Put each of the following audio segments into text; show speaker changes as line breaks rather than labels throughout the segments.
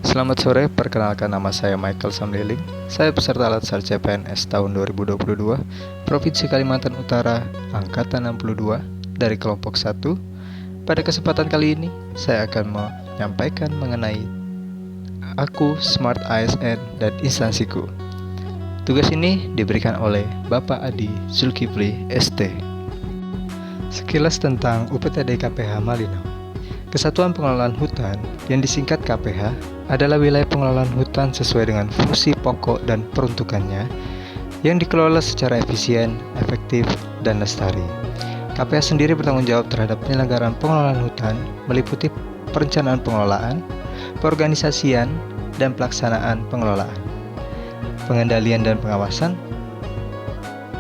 Selamat sore, perkenalkan nama saya Michael Samliling. Saya peserta Latsar CPNS tahun 2022, Provinsi Kalimantan Utara, Angkatan 62, dari kelompok 1. Pada kesempatan kali ini, saya akan menyampaikan mengenai aku, Smart ASN, dan instansiku. Tugas ini diberikan oleh Bapak Adi Zulkifli, ST. Sekilas tentang UPTD KPH Malinau. Kesatuan Pengelolaan Hutan, yang disingkat KPH, adalah wilayah pengelolaan hutan sesuai dengan fungsi pokok dan peruntukannya yang dikelola secara efisien, efektif, dan lestari. KPH sendiri bertanggung jawab terhadap penyelenggaraan pengelolaan hutan meliputi perencanaan pengelolaan, perorganisasian, dan pelaksanaan pengelolaan, pengendalian dan pengawasan.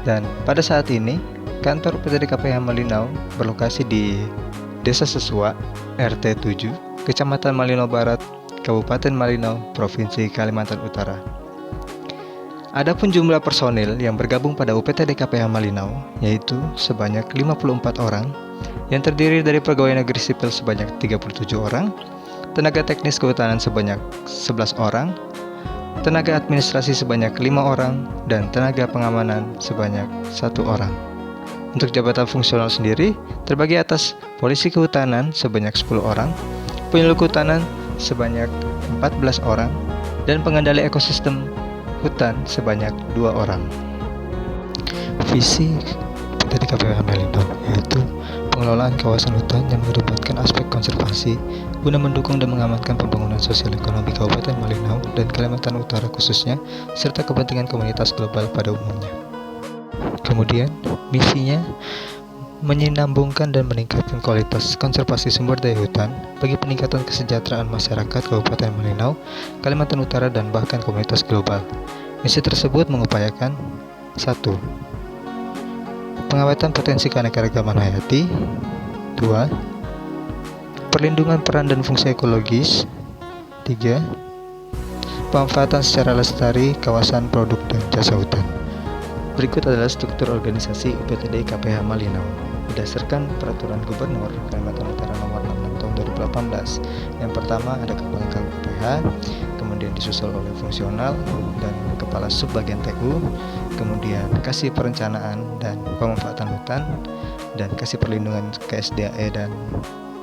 Dan pada saat ini, kantor UPTD KPH Malinau berlokasi di Desa Sesua, RT 7, Kecamatan Malinau Barat, Kabupaten Malinau, Provinsi Kalimantan Utara. Adapun jumlah personil yang bergabung pada UPTD KPH Malinau yaitu sebanyak 54 orang, yang terdiri dari pegawai negeri sipil sebanyak 37 orang, tenaga teknis kehutanan sebanyak 11 orang, tenaga administrasi sebanyak 5 orang, dan tenaga pengamanan sebanyak 1 orang. Untuk jabatan fungsional sendiri terbagi atas polisi kehutanan sebanyak 10 orang, penyuluh kehutanan sebanyak 14 orang, dan pengendali ekosistem hutan sebanyak 2 orang. Visi UPTD KPH Malinau yaitu pengelolaan kawasan hutan yang mengedepankan aspek konservasi guna mendukung dan mengamankan pembangunan sosial ekonomi Kabupaten Malinau dan Kalimantan Utara khususnya, serta kepentingan komunitas global pada umumnya. Kemudian, misinya menyambungkan dan meningkatkan kualitas konservasi sumber daya hutan bagi peningkatan kesejahteraan masyarakat Kabupaten Malinau, Kalimantan Utara, dan bahkan komunitas global. Misi tersebut mengupayakan 1. Pengaweten potensi keanekaragaman hayati. 2. Perlindungan peran dan fungsi ekologis. 3. Pemanfaatan secara lestari kawasan produk dan jasa hutan. Berikut adalah struktur organisasi UPTD KPH Malinau berdasarkan Peraturan Gubernur Kalimantan Utara Nomor 66 Tahun 2018. Yang pertama ada Kepala KPH, kemudian disusul oleh fungsional dan Kepala Subbagian TU, kemudian Kasih Perencanaan dan Pemanfaatan Hutan, dan Kasih Perlindungan KSDAE dan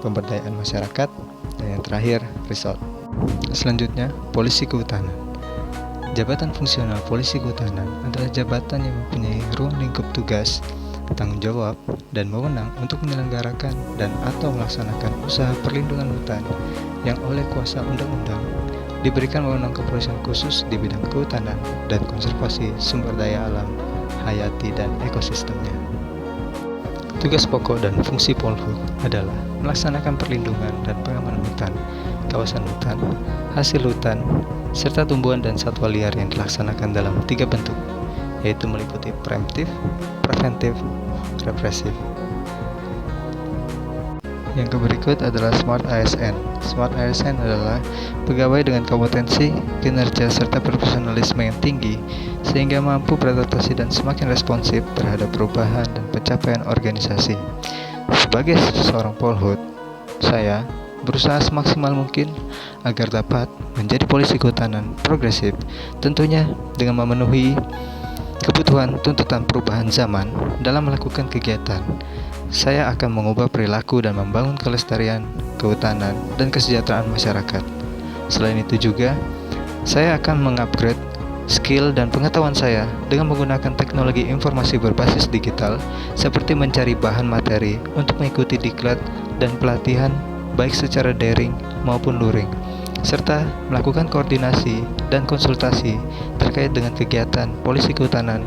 Pemberdayaan Masyarakat, dan yang terakhir Resort. Selanjutnya, Polisi Kehutanan. Jabatan fungsional polisi kehutanan adalah jabatan yang mempunyai ruang lingkup tugas, tanggung jawab, dan wewenang untuk menyelenggarakan dan atau melaksanakan usaha perlindungan hutan yang oleh kuasa undang-undang diberikan wewenang kepolisian khusus di bidang kehutanan dan konservasi sumber daya alam, hayati, dan ekosistemnya. Tugas pokok dan fungsi Polhut adalah melaksanakan perlindungan dan pengamanan hutan, kawasan hutan, hasil hutan, serta tumbuhan dan satwa liar yang dilaksanakan dalam 3 bentuk, yaitu meliputi preemptif, preventif, represif. Yang berikut adalah Smart ASN. Smart ASN adalah pegawai dengan kompetensi, kinerja, serta profesionalisme yang tinggi sehingga mampu beradaptasi dan semakin responsif terhadap perubahan dan pencapaian organisasi. Sebagai seorang Polhut, saya berusaha semaksimal mungkin agar dapat menjadi polisi kehutanan progresif, tentunya dengan memenuhi kebutuhan tuntutan perubahan zaman. Dalam melakukan kegiatan, saya akan mengubah perilaku dan membangun kelestarian, kehutanan, dan kesejahteraan masyarakat. Selain itu juga, saya akan mengupgrade skill dan pengetahuan saya dengan menggunakan teknologi informasi berbasis digital seperti mencari bahan materi untuk mengikuti diklat dan pelatihan baik secara daring maupun luring, serta melakukan koordinasi dan konsultasi terkait dengan kegiatan polisi kehutanan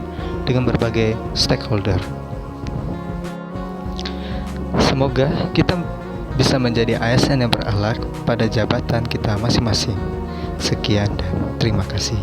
dengan berbagai stakeholder. Semoga kita bisa menjadi ASN yang berakhlak pada jabatan kita masing-masing. Sekian dan terima kasih.